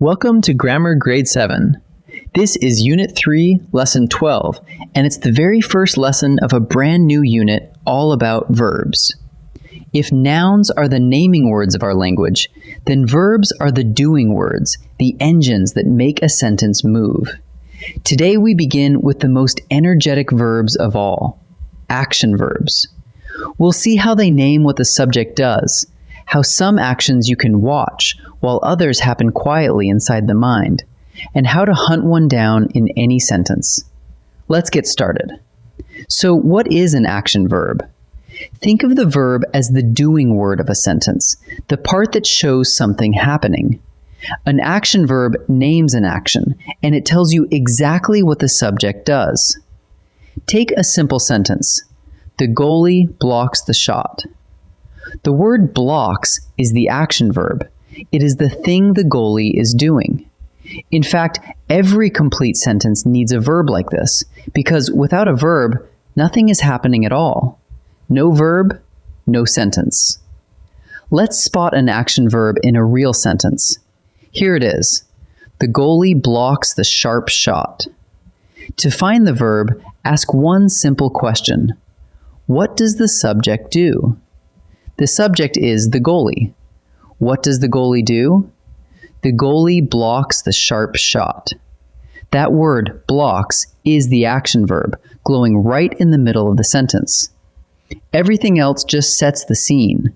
Welcome to Grammar Grade 7. This is Unit 3, Lesson 12, and it's the very first lesson of a brand new unit all about verbs. If nouns are the naming words of our language, then verbs are the doing words, the engines that make a sentence move. Today we begin with the most energetic verbs of all, action verbs. We'll see how they name what the subject does, how some actions you can watch while others happen quietly inside the mind, and how to hunt one down in any sentence. Let's get started. So, what is an action verb? Think of the verb as the doing word of a sentence, the part that shows something happening. An action verb names an action, and it tells you exactly what the subject does. Take a simple sentence. The goalie blocks the shot. The word blocks is the action verb. It is the thing the goalie is doing. In fact, every complete sentence needs a verb like this, because without a verb, nothing is happening at all. No verb, no sentence. Let's spot an action verb in a real sentence. Here it is. The goalie blocks the sharp shot. To find the verb, ask one simple question. What does the subject do? The subject is the goalie. What does the goalie do? The goalie blocks the sharp shot. That word, blocks, is the action verb, glowing right in the middle of the sentence. Everything else just sets the scene.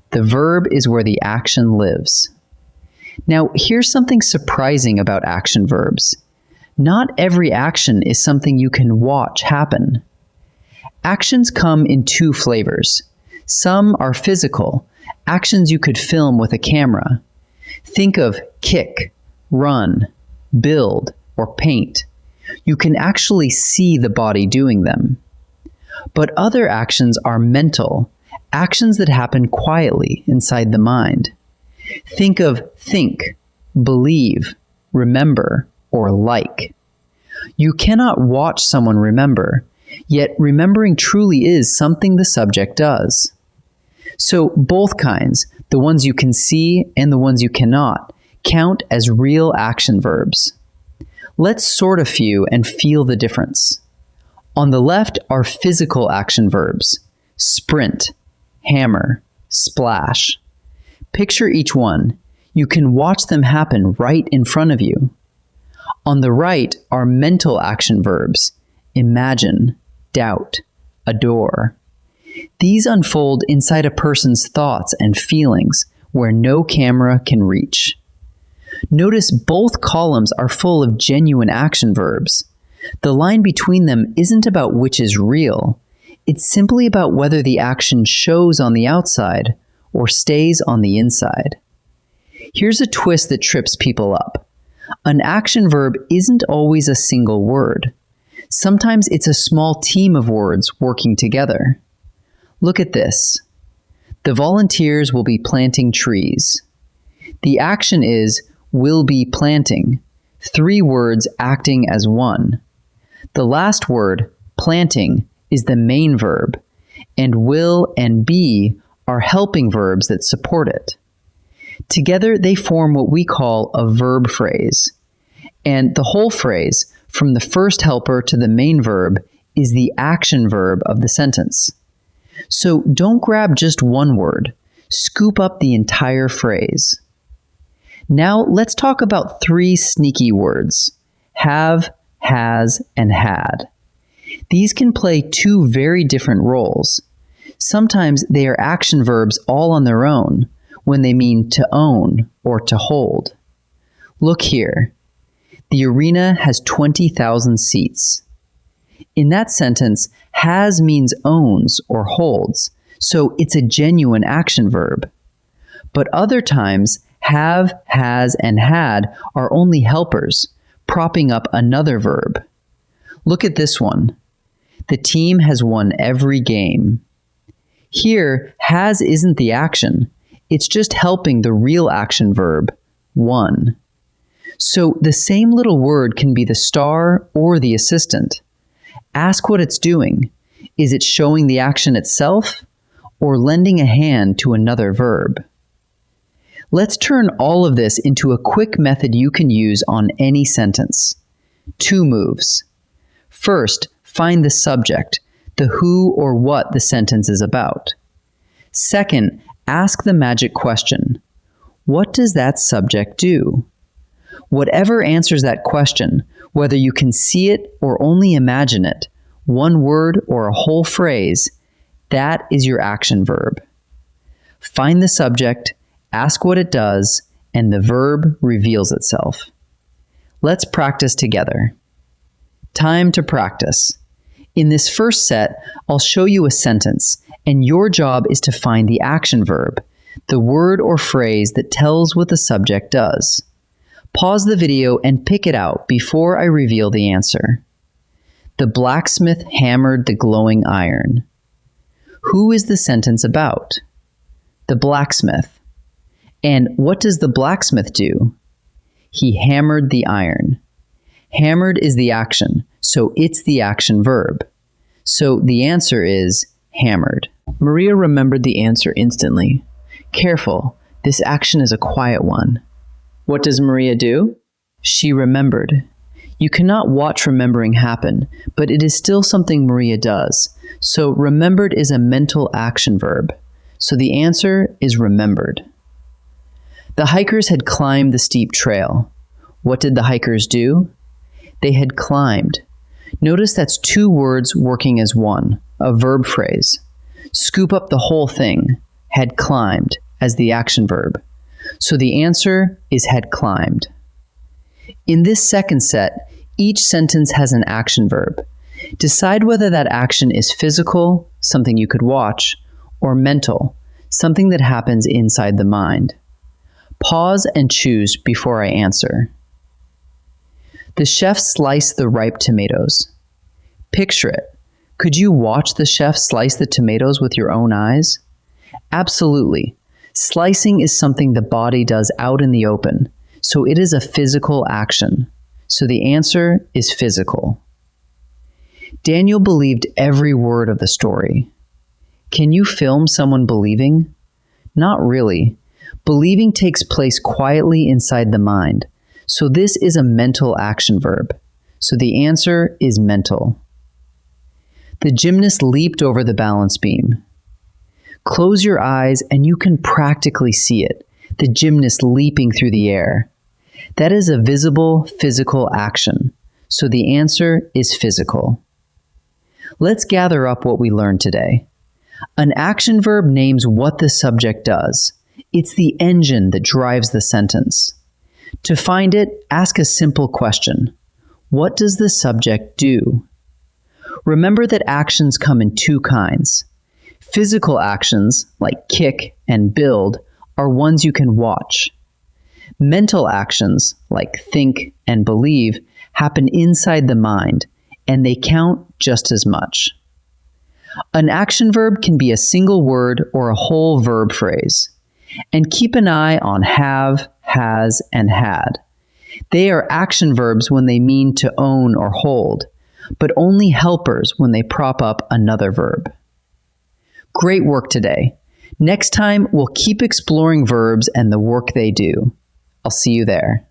The verb is where the action lives. Now, here's something surprising about action verbs. Not every action is something you can watch happen. Actions come in two flavors. Some are physical, actions you could film with a camera. Think of kick, run, build, or paint. You can actually see the body doing them. But other actions are mental, actions that happen quietly inside the mind. Think of think, believe, remember, or like. You cannot watch someone remember, yet remembering truly is something the subject does. So both kinds, the ones you can see and the ones you cannot, count as real action verbs. Let's sort a few and feel the difference. On the left are physical action verbs: sprint, hammer, splash. Picture each one. You can watch them happen right in front of you. On the right are mental action verbs: imagine, doubt, adore. These unfold inside a person's thoughts and feelings where no camera can reach. Notice both columns are full of genuine action verbs. The line between them isn't about which is real. It's simply about whether the action shows on the outside or stays on the inside. Here's a twist that trips people up. An action verb isn't always a single word. Sometimes it's a small team of words working together. Look at this. The volunteers will be planting trees. The action is will be planting, 3 words acting as one. The last word, planting, is the main verb, and will and be are helping verbs that support it. Together they form what we call a verb phrase. And the whole phrase, from the first helper to the main verb, is the action verb of the sentence. So don't grab just one word. Scoop up the entire phrase. Now let's talk about 3 sneaky words: have, has, and had. These can play 2 very different roles. Sometimes they are action verbs all on their own when they mean to own or to hold. Look here. The arena has 20,000 seats. In that sentence, has means owns or holds, so it's a genuine action verb. But other times, have, has, and had are only helpers, propping up another verb. Look at this one. The team has won every game. Here, has isn't the action. It's just helping the real action verb, won. So the same little word can be the star or the assistant. Ask what it's doing. Is it showing the action itself or lending a hand to another verb? Let's turn all of this into a quick method you can use on any sentence. 2 moves. First, find the subject, the who or what the sentence is about. Second, ask the magic question. What does that subject do? Whatever answers that question, whether you can see it or only imagine it, one word or a whole phrase, that is your action verb. Find the subject, ask what it does, and the verb reveals itself. Let's practice together. Time to practice. In this first set, I'll show you a sentence, and your job is to find the action verb, the word or phrase that tells what the subject does. Pause the video and pick it out before I reveal the answer. The blacksmith hammered the glowing iron. Who is the sentence about? The blacksmith. And what does the blacksmith do? He hammered the iron. Hammered is the action, so it's the action verb. So the answer is hammered. Maria remembered the answer instantly. Careful, this action is a quiet one. What does Maria do? She remembered. You cannot watch remembering happen, but it is still something Maria does. So remembered is a mental action verb. So the answer is remembered. The hikers had climbed the steep trail. What did the hikers do? They had climbed. Notice that's 2 words working as one, a verb phrase. Scoop up the whole thing, had climbed, as the action verb. So the answer is had climbed. In this second set, each sentence has an action verb. Decide whether that action is physical, something you could watch, or mental, something that happens inside the mind. Pause and choose before I answer. The chef sliced the ripe tomatoes. Picture it. Could you watch the chef slice the tomatoes with your own eyes? Absolutely. Slicing is something the body does out in the open, so it is a physical action. So the answer is physical. Daniel believed every word of the story. Can you film someone believing? Not really. Believing takes place quietly inside the mind, so this is a mental action verb. So the answer is mental. The gymnast leaped over the balance beam. Close your eyes and you can practically see it, the gymnast leaping through the air. That is a visible physical action, so the answer is physical. Let's gather up what we learned today. An action verb names what the subject does. It's the engine that drives the sentence. To find it, ask a simple question. What does the subject do? Remember that actions come in 2 kinds. Physical actions, like kick and build, are ones you can watch. Mental actions, like think and believe, happen inside the mind, and they count just as much. An action verb can be a single word or a whole verb phrase. And keep an eye on have, has, and had. They are action verbs when they mean to own or hold, but only helpers when they prop up another verb. Great work today. Next time, we'll keep exploring verbs and the work they do. I'll see you there.